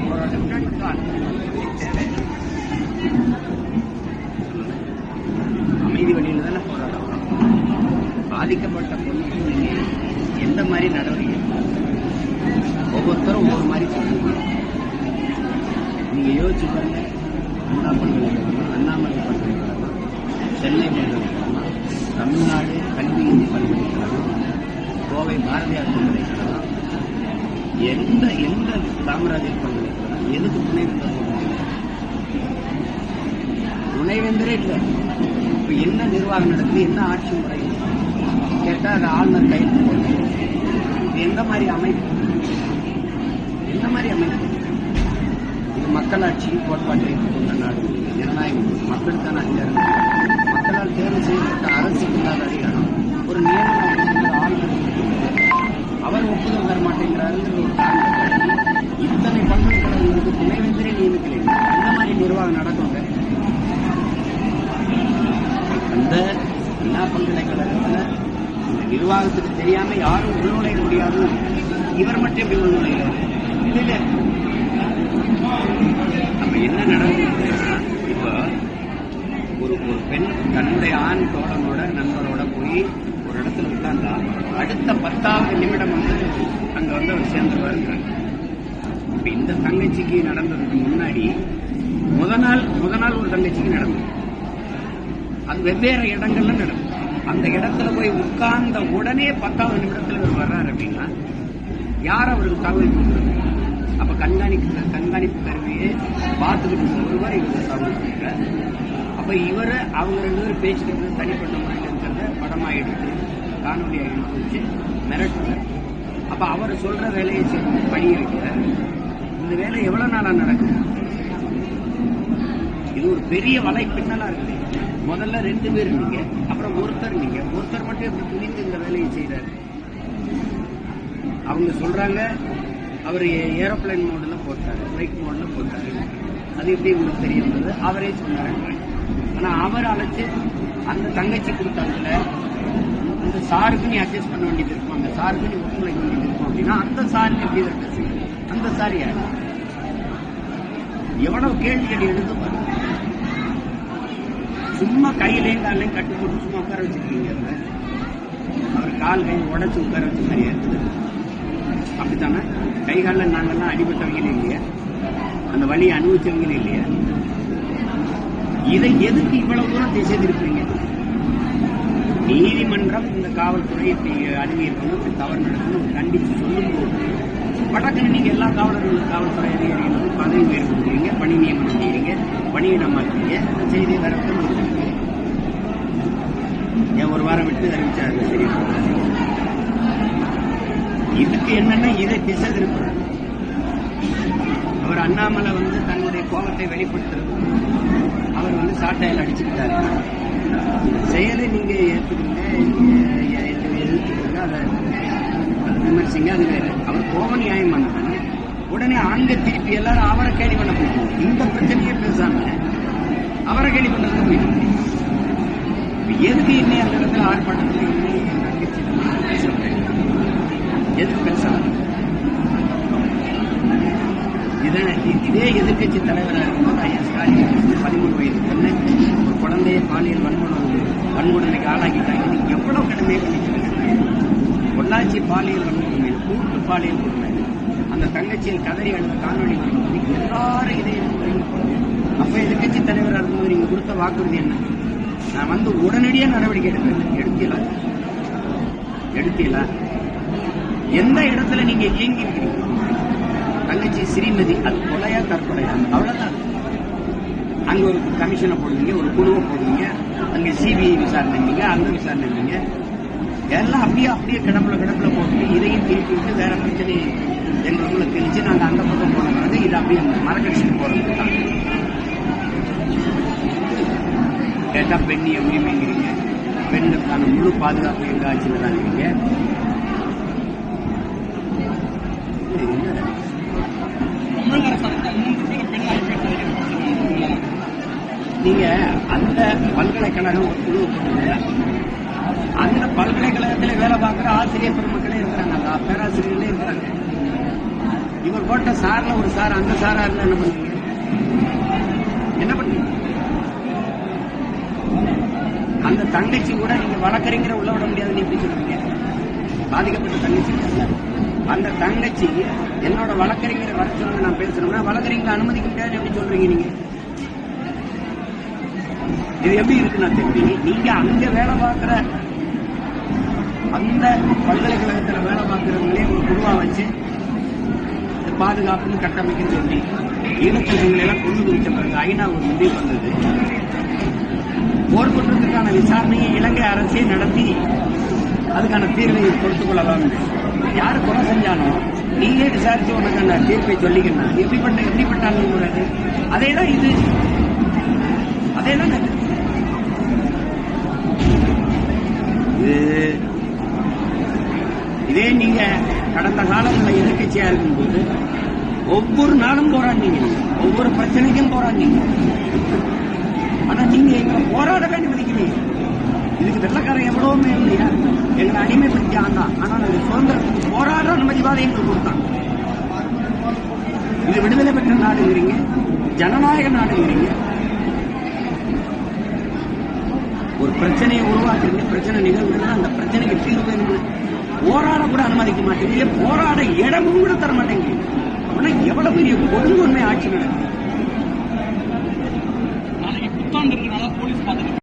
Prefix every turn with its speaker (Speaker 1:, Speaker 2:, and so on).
Speaker 1: போராட்டம் அமைதி வழியில் தானே போராட்டம். பாதிக்கப்பட்ட பொண்ணுக்கு நீங்க எந்த மாதிரி நடவடிக்கை ஒவ்வொருத்தரும் ஒவ்வொரு மாதிரி சொல்லுங்க. நீங்க யோசிச்சு பாருங்க. அண்ணா பல்கலைக்கழகம், அண்ணாமலை பல்கலைக்கழகம், சென்னை பல்கலைக்கழகம், தமிழ்நாடு கல்வி பல்கலைக்கழகம், கோவை பாரதியார் பல்கலைக்கழகம், எந்த எந்த காமராஜர் பல்கலைக்கழகம் எதுக்கு துணைவேந்தர் போடுறாங்க? துணைவேந்தரே இல்லை. இப்ப என்ன நிர்வாகம் நடக்குது, என்ன ஆட்சி முறை கேட்டா அது ஆளுநர் கையெழுத்து போடுறது. இது எந்த மாதிரி அமைப்பு? எந்த மாதிரி அமைப்பு? இது மக்களாட்சி கோட்பாட்டை கொண்ட நாடு, ஜனநாயகம், மக்களுக்கான அதிகாரம், மக்களால் தேர்வு செய்யப்பட்ட அரசுக்கு இல்லாத அதிகாரம். ஒரு நியமன ஆளுநர் அவர் ஒப்புதல் தர மாட்டேங்கிறாருங்கிற ஒரு காரணத்தை இத்தனை பல்கலைக்கழகங்களுக்கு துணைவேந்தரே நியமிக்கலை. அந்த மாதிரி நிர்வாகம் நடக்குங்க. அந்த அண்ணா பல்கலைக்கழகத்தில் இந்த நிர்வாகத்துக்கு தெரியாம யாரும் உள்நுழைய முடியாது. இவர் மட்டும் எப்படி உள்நுழைகிறார்? இல்ல. அப்ப என்ன நடந்தது? இப்ப ஒரு பெண் தன்னுடைய ஆண் தோழனோட நண்பரோட போய் ஒரு இடத்துல உட்கார்ந்தா அடுத்த 10வது நிமிடம் அங்க அவர் சேர்ந்து வருகிறாங்க. இப்ப இந்த தங்கச்சிக்கு நடந்ததுக்கு முன்னாடி முத நாள் ஒரு தங்கச்சிக்கு நடந்தது. அது வெவ்வேறு இடங்கள்ல நடக்கும். அந்த இடத்துல போய் உட்கார்ந்த உடனே 10வது நிமிடத்தில் இவர் வர்றாரு அப்படின்னா யார் அவருக்கு தகவல் கொடுக்குறது? அப்ப கண்காணிப்பு கருவியை பார்த்துக்கிட்டு ஒருவர் இவங்க தகவல் கொடுக்குறாரு. அப்ப இவரு அவங்க 2 பேரும் பேசிக்கிறது தனிப்பட்ட முறையில் இருக்கிறத படமா எடுத்து காணொலியா எடுத்து வச்சு மிரட்டுறாரு. அப்ப அவர் சொல்ற வேலையை பணி இருக்கிறார். இந்த வேலை எவ்வளவு நாளா நடக்குது? இது ஒரு பெரிய வலை பின்னலா இருக்கு. முதல்ல 2 பேர் நீங்க, அப்புறம் ஒருத்தர் மட்டும் எப்படி துணிந்து இந்த வேலையை செய்யறாரு? அவங்க சொல்றாங்க அவர் ஏரோப்ளைன் மோட்ல போட்டாரு, பைக் மோட்ல போட்டாரு. அது எப்படி உங்களுக்கு தெரியுது? அவரே சொன்னாரு. ஆனா அவர் அழைச்சு அந்த தங்கச்சி கொடுத்தாங்கல்ல, அந்த சாருக்கு நீ அட்ஜஸ்ட் பண்ண வேண்டியது இருக்கும், அந்த சாருக்கு நீ ஒத்துழைக்க வேண்டியது இருக்கும் அப்படின்னா அந்த சாருக்கு எப்படி இருக்கு? அந்த சார் யாரு? எவ்வளவு கேள்வி எடுத்து பாருங்க. சும்மா கையிலையும் காலையும் கட்டு போட்டு சும்மா உட்கார வச்சிருக்கீங்க. அவர் கால் கை உடச்சு உட்கார வச்ச மாதிரியா இருக்குது. அப்படித்தானே? கை காலில் நாங்கெல்லாம் அடிபட்டவங்களே இல்லையா? அந்த வழியை அனுபவிச்சவங்களே இல்லையா? இதை எதுக்கு இவ்வளவு தூரம் திசை திருப்பீங்க? நீதிமன்றம் இந்த காவல்துறை அணுகியிருக்கணும், தவறு நடக்கணும் கண்டித்து சொல்லும் போது படக்குன்னு நீங்க எல்லா காவல்துறை அதிகாரிகளுக்கும் பதவி உயர்வு கொடுக்குறீங்க, பணி நியமனம் செய்யறீங்க, பணியிடம் மாற்றீங்க. இந்த செய்தியை வரப்போ ஏன் ஒரு வாரம் விட்டு அறிவிச்சாரு? சரி, இதுக்கு என்னன்னா இதை திசை திருப்புறாரு. அவர் அண்ணாமலை தன்னுடைய கோபத்தை வெளிப்படுத்துறது, அவர் சாட்டையில் அடிச்சுக்கிட்டாரு. செயலை நீங்க ஏற்றுக்கீங்க, எதிர்த்துக்கோங்க, அதை விமர்சிங்க, அது வேற. அவர் கோபம் நியாயம் பண்ணாங்க. உடனே அங்க திருப்பி எல்லாரும் அவரை கேள்வி பண்ண போயிட்டு இந்த பிரச்சனையே பேசாம அவரை கேள்வி பண்றது போயிட்டு எதுக்கு இன்னும் அந்த இடத்துல ஆர்ப்பாட்டத்தில் எதுக்கு பேசலாம்? இதே எதிர்கட்சி தலைவராக இருக்கும்போது ஐயா ஸ்டாலின் 13 வயது பொண்ணு ஒரு குழந்தைய பாலியல் வன்கொடுமைக்கு ஆளாக்கிட்டாங்க. நீங்க எவ்வளவு கடுமையை பண்ணிட்டு பொள்ளாச்சி பாலியல் வன்கொடுமை, கூட்டு பாலியல் கொடுமை, அந்த தங்கச்சியில் கதறி அழுத காணொலி எல்லாரும் இதே. அப்ப எதிர்கட்சி தலைவராக இருக்கும்போது நீங்க கொடுத்த வாக்குறுதி என்ன? நான் உடனடியா நடவடிக்கை எடுக்கலாம். எந்த இடத்துல நீங்க இயங்கி இருக்கிறீங்க? தங்கச்சி ஸ்ரீமதி அது கொலையா தற்கொலையா? அவ்வளவுதான். அங்க ஒரு கமிஷனை போடுவீங்க, ஒரு குழுவை போடுவீங்க, அங்க சிபிஐ விசாரணைங்க, அங்க விசாரணைங்க, எல்லாம் அப்படியே கிடப்புல போட்டு இதையும் திருப்பி விட்டு வேற பிரச்சனை எங்களுக்குள்ள தெரிஞ்சு நாங்க அந்த பக்கம் போனது இது அப்படியே மரக்கட்சிக்கு போறது தான். கேட்டா பெண்ணிய உரிமைங்கிறீங்க, பெண்களுக்கான முழு பாதுகாப்பு எங்க ஆட்சியில் தான் இருக்கீங்க. நீங்க அந்த பல்கலைக்கழகம் ஒரு குழு போட்டு அந்த பல்கலைக்கழகத்தில் வேலை பார்க்கிற ஆசிரியர் பெருமக்களே இருக்கிறாங்க, பேராசிரியர்களே இருக்கிறாங்க. இவர் போட்ட சார்ல ஒரு சார் அந்த சாரா இருந்தா என்ன பண்ணுவீங்க? என்ன பண்ணுவீங்க? அந்த தங்கச்சி கூட நீங்க வழக்கறிஞரை உள்ள விட முடியாதுன்னு எப்படி சொல்லுவீங்க? பாதிக்கப்பட்ட தங்கச்சி அந்த தங்கச்சி என்னோட வழக்கறிஞரை வர சொல்லுங்க நான் பேசணும்னா வழக்கறிஞரை அனுமதிக்க முடியாதுன்னு எப்படி சொல்றீங்க நீங்க? இது எப்படி இருக்குன்னா தெரியும். நீங்க அங்க வேலை பார்க்கிற அந்த பல்கலைக்கழகத்தில் வேலை பார்க்கிறவங்களே ஒரு குழுவா வச்சு பாதுகாப்புன்னு கட்டமைக்குன்னு சொல்லி ஈழத்தமிழங்களை எல்லாம் கொண்டு குவிச்ச பிறகு ஐநா ஒரு முடிவு வந்தது. போர் குற்றத்துக்கான விசாரணையை இலங்கை அரசே நடத்தி அதுக்கான தீர்வை கொடுத்துக் கொள்ளலாம். யாரு கொலை செஞ்சாலும் நீங்களே விசாரிச்சு உனக்கு அந்த தீர்ப்பை சொல்லிக்கணும். எப்படிப்பட்ட அணுகுமுறை? அதேதான் இது. அதேதான் இதே நீங்க கடந்த காலங்களில் எதிர்கட்சியா இருக்கும்போது ஒவ்வொரு நாளும் போராடினீங்க, ஒவ்வொரு பிரச்சனைக்கும் போராடினீங்க. ஆனா நீங்க எங்களை போராடவே அனுமதிக்கிறீங்க. இதுக்கு வெள்ளக்காரன் எவ்வளவுமே இல்லையா? எங்களை அடிமைப்படுத்தி ஆண்டான். ஆனா நாங்கள் சுதந்திரத்துக்கு போராட அனுமதிவாத எங்களுக்கு கொடுத்தாங்க. இது விடுதலை பெற்ற நாடுங்கிறீங்க, ஜனநாயக நாடுங்கிறீங்க. ஒரு பிரச்சனையை உருவாக்குறீங்க, பிரச்சனை நிகழ்வுன்னா அந்த பிரச்சனைக்கு தீர்வு போராட கூட அனுமதிக்க மாட்டேங்கிறீங்க, போராட இடமும் கூட தர மாட்டேங்கிறீங்க. ஆனா எவ்வளவு பெரிய கொடுங்கொன்மை ஆட்சி நடக்குது.